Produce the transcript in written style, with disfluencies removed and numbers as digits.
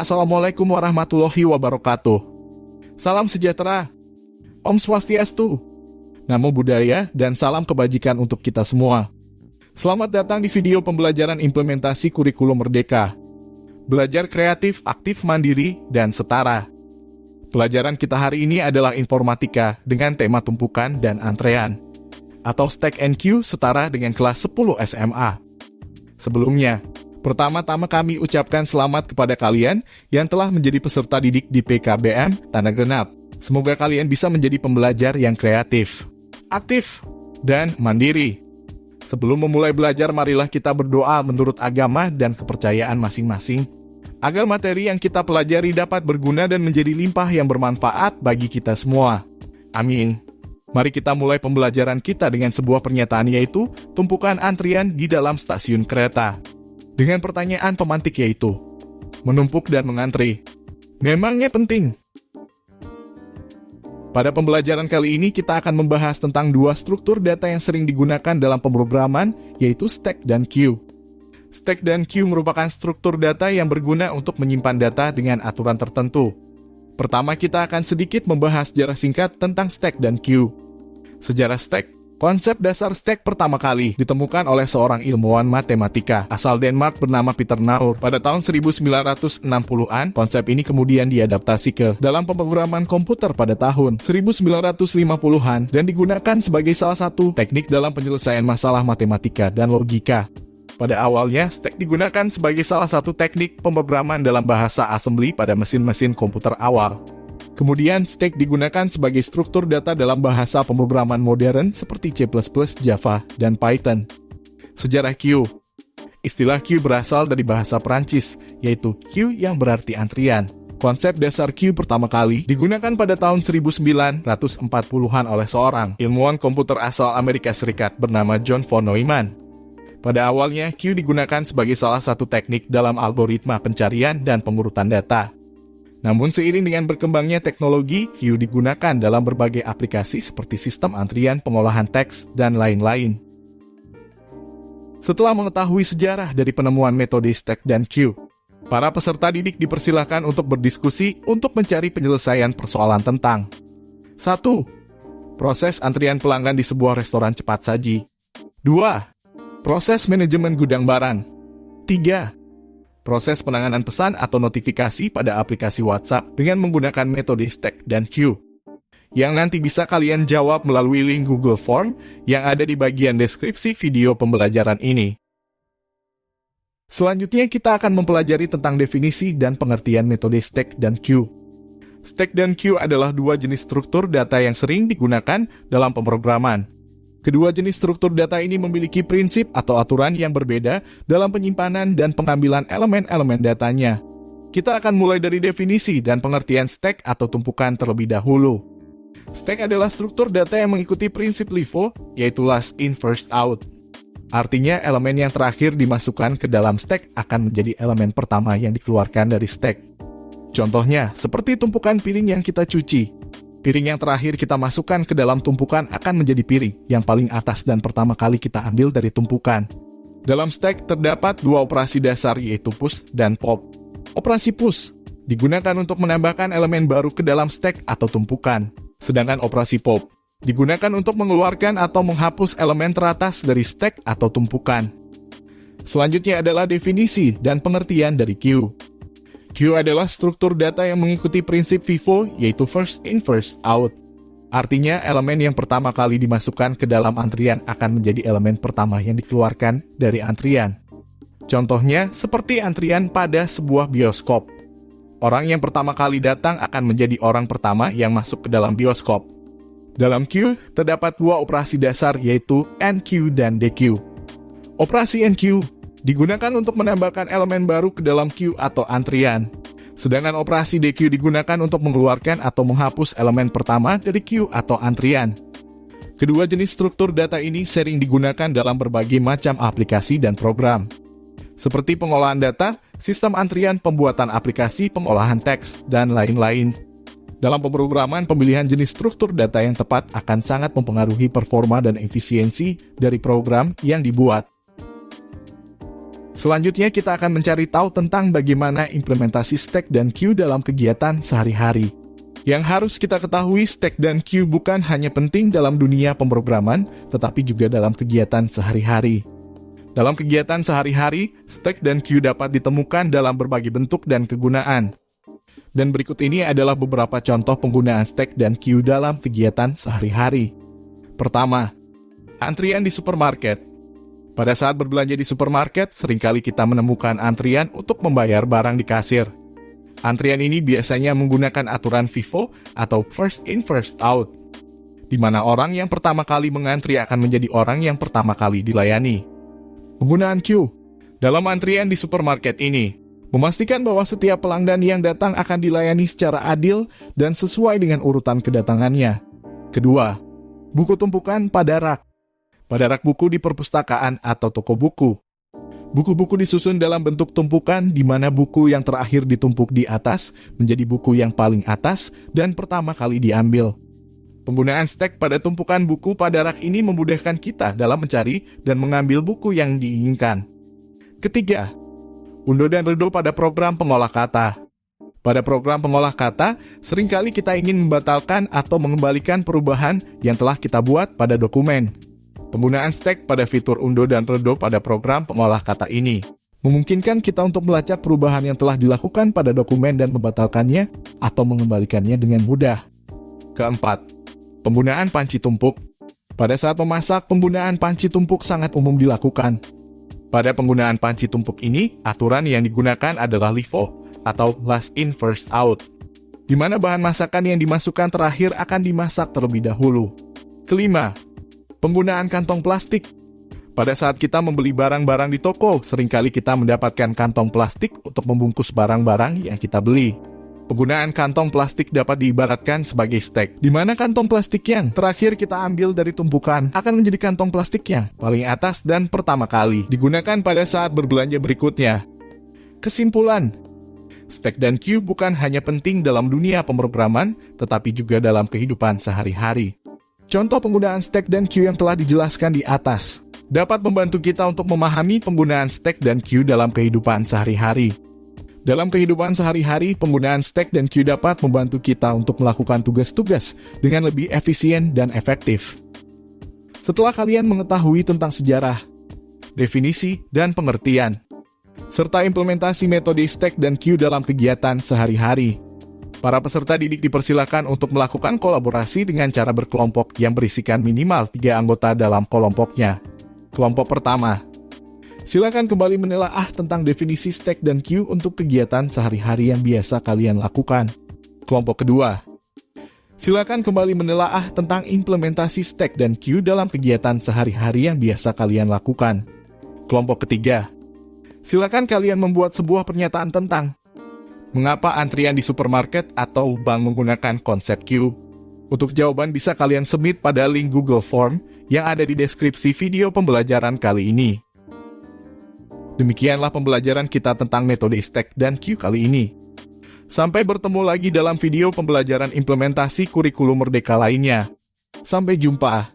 Assalamualaikum warahmatullahi wabarakatuh. Salam sejahtera, Om Swastiastu, Namo Buddhaya, dan salam kebajikan untuk kita semua. Selamat datang di video pembelajaran implementasi kurikulum merdeka. Belajar kreatif, aktif, mandiri, dan setara. Pelajaran kita hari ini adalah informatika dengan tema tumpukan dan antrean, atau Stack and Queue setara dengan kelas 10 SMA. Sebelumnya, pertama-tama kami ucapkan selamat kepada kalian yang telah menjadi peserta didik di PKBM Tanda Genap. Semoga kalian bisa menjadi pembelajar yang kreatif, aktif, dan mandiri. Sebelum memulai belajar, marilah kita berdoa menurut agama dan kepercayaan masing-masing, agar materi yang kita pelajari dapat berguna dan menjadi limpah yang bermanfaat bagi kita semua. Amin. Mari kita mulai pembelajaran kita dengan sebuah pernyataan, yaitu tumpukan antrian di dalam stasiun kereta. Dengan pertanyaan pemantik, yaitu menumpuk dan mengantri, memangnya penting? Pada pembelajaran kali ini kita akan membahas tentang dua struktur data yang sering digunakan dalam pemrograman, yaitu stack dan queue. Stack dan queue merupakan struktur data yang berguna untuk menyimpan data dengan aturan tertentu. Pertama, kita akan sedikit membahas sejarah singkat tentang stack dan queue. Sejarah stack. Konsep dasar stack pertama kali ditemukan oleh seorang ilmuwan matematika asal Denmark bernama Peter Naur pada tahun 1960-an. Konsep ini kemudian diadaptasi ke dalam pemrograman komputer pada tahun 1950-an dan digunakan sebagai salah satu teknik dalam penyelesaian masalah matematika dan logika. Pada awalnya, stack digunakan sebagai salah satu teknik pemrograman dalam bahasa assembly pada mesin-mesin komputer awal. Kemudian, stack digunakan sebagai struktur data dalam bahasa pemrograman modern seperti C++, Java, dan Python. Sejarah queue. Istilah queue berasal dari bahasa Perancis, yaitu queue yang berarti antrian. Konsep dasar queue pertama kali digunakan pada tahun 1940-an oleh seorang ilmuwan komputer asal Amerika Serikat bernama John von Neumann. Pada awalnya, queue digunakan sebagai salah satu teknik dalam algoritma pencarian dan pengurutan data. Namun seiring dengan berkembangnya teknologi, queue digunakan dalam berbagai aplikasi seperti sistem antrian, pengolahan teks, dan lain-lain. Setelah mengetahui sejarah dari penemuan metode stack dan queue, para peserta didik dipersilakan untuk berdiskusi untuk mencari penyelesaian persoalan tentang 1. Proses antrian pelanggan di sebuah restoran cepat saji. 2. Proses manajemen gudang barang. 3. Proses penanganan pesan atau notifikasi pada aplikasi WhatsApp dengan menggunakan metode stack dan queue, yang nanti bisa kalian jawab melalui link Google Form yang ada di bagian deskripsi video pembelajaran ini. Selanjutnya kita akan mempelajari tentang definisi dan pengertian metode stack dan queue. Stack dan queue adalah dua jenis struktur data yang sering digunakan dalam pemrograman. Kedua jenis struktur data ini memiliki prinsip atau aturan yang berbeda dalam penyimpanan dan pengambilan elemen-elemen datanya. Kita akan mulai dari definisi dan pengertian stack atau tumpukan terlebih dahulu. Stack adalah struktur data yang mengikuti prinsip LIFO, yaitu last in first out. Artinya, elemen yang terakhir dimasukkan ke dalam stack akan menjadi elemen pertama yang dikeluarkan dari stack. Contohnya, seperti tumpukan piring yang kita cuci. Piring yang terakhir kita masukkan ke dalam tumpukan akan menjadi piring yang paling atas dan pertama kali kita ambil dari tumpukan. Dalam stack terdapat dua operasi dasar, yaitu push dan pop. Operasi push digunakan untuk menambahkan elemen baru ke dalam stack atau tumpukan, sedangkan operasi pop digunakan untuk mengeluarkan atau menghapus elemen teratas dari stack atau tumpukan. Selanjutnya adalah definisi dan pengertian dari queue. Queue adalah struktur data yang mengikuti prinsip FIFO, yaitu first in first out. Artinya, elemen yang pertama kali dimasukkan ke dalam antrian akan menjadi elemen pertama yang dikeluarkan dari antrian. Contohnya, seperti antrian pada sebuah bioskop. Orang yang pertama kali datang akan menjadi orang pertama yang masuk ke dalam bioskop. Dalam queue, terdapat dua operasi dasar, yaitu NQ dan DQ. Operasi NQ digunakan untuk menambahkan elemen baru ke dalam queue atau antrian. Sedangkan operasi DQ digunakan untuk mengeluarkan atau menghapus elemen pertama dari queue atau antrian. Kedua jenis struktur data ini sering digunakan dalam berbagai macam aplikasi dan program, seperti pengolahan data, sistem antrian, pembuatan aplikasi, pengolahan teks, dan lain-lain. Dalam pemrograman, pemilihan jenis struktur data yang tepat akan sangat mempengaruhi performa dan efisiensi dari program yang dibuat. Selanjutnya kita akan mencari tahu tentang bagaimana implementasi stack dan queue dalam kegiatan sehari-hari. Yang harus kita ketahui, stack dan queue bukan hanya penting dalam dunia pemrograman, tetapi juga dalam kegiatan sehari-hari. Dalam kegiatan sehari-hari, stack dan queue dapat ditemukan dalam berbagai bentuk dan kegunaan. Dan berikut ini adalah beberapa contoh penggunaan stack dan queue dalam kegiatan sehari-hari. Pertama, antrian di supermarket. Pada saat berbelanja di supermarket, seringkali kita menemukan antrian untuk membayar barang di kasir. Antrian ini biasanya menggunakan aturan FIFO atau first in first out, di mana orang yang pertama kali mengantri akan menjadi orang yang pertama kali dilayani. Penggunaan queue dalam antrian di supermarket ini memastikan bahwa setiap pelanggan yang datang akan dilayani secara adil dan sesuai dengan urutan kedatangannya. Kedua, buku tumpukan pada rak. Pada rak buku di perpustakaan atau toko buku. Buku-buku disusun dalam bentuk tumpukan di mana buku yang terakhir ditumpuk di atas menjadi buku yang paling atas dan pertama kali diambil. Penggunaan stack pada tumpukan buku pada rak ini memudahkan kita dalam mencari dan mengambil buku yang diinginkan. Ketiga, undo dan redo pada program pengolah kata. Pada program pengolah kata, seringkali kita ingin membatalkan atau mengembalikan perubahan yang telah kita buat pada dokumen. Penggunaan stack pada fitur undo dan redo pada program pengolah kata ini memungkinkan kita untuk melacak perubahan yang telah dilakukan pada dokumen dan membatalkannya atau mengembalikannya dengan mudah. Keempat, penggunaan panci tumpuk. Pada saat memasak, penggunaan panci tumpuk sangat umum dilakukan. Pada penggunaan panci tumpuk ini, aturan yang digunakan adalah LIFO atau last in first out, di mana bahan masakan yang dimasukkan terakhir akan dimasak terlebih dahulu. Kelima, penggunaan kantong plastik. Pada saat kita membeli barang-barang di toko, seringkali kita mendapatkan kantong plastik untuk membungkus barang-barang yang kita beli. Penggunaan kantong plastik dapat diibaratkan sebagai stack, di mana kantong plastik yang terakhir kita ambil dari tumpukan akan menjadi kantong plastik yang paling atas dan pertama kali digunakan pada saat berbelanja berikutnya. Kesimpulan, stack dan queue bukan hanya penting dalam dunia pemrograman, tetapi juga dalam kehidupan sehari-hari. Contoh penggunaan stack dan queue yang telah dijelaskan di atas dapat membantu kita untuk memahami penggunaan stack dan queue dalam kehidupan sehari-hari. Dalam kehidupan sehari-hari, penggunaan stack dan queue dapat membantu kita untuk melakukan tugas-tugas dengan lebih efisien dan efektif. Setelah kalian mengetahui tentang sejarah, definisi, dan pengertian, serta implementasi metode stack dan queue dalam kegiatan sehari-hari, para peserta didik dipersilakan untuk melakukan kolaborasi dengan cara berkelompok yang berisikan minimal 3 anggota dalam kelompoknya. Kelompok pertama, silakan kembali menelaah tentang definisi stack dan queue untuk kegiatan sehari-hari yang biasa kalian lakukan. Kelompok kedua, silakan kembali menelaah tentang implementasi stack dan queue dalam kegiatan sehari-hari yang biasa kalian lakukan. Kelompok ketiga, silakan kalian membuat sebuah pernyataan tentang mengapa antrian di supermarket atau bank menggunakan konsep queue. Untuk jawaban bisa kalian submit pada link Google Form yang ada di deskripsi video pembelajaran kali ini. Demikianlah pembelajaran kita tentang metode stack dan queue kali ini. Sampai bertemu lagi dalam video pembelajaran implementasi kurikulum merdeka lainnya. Sampai jumpa.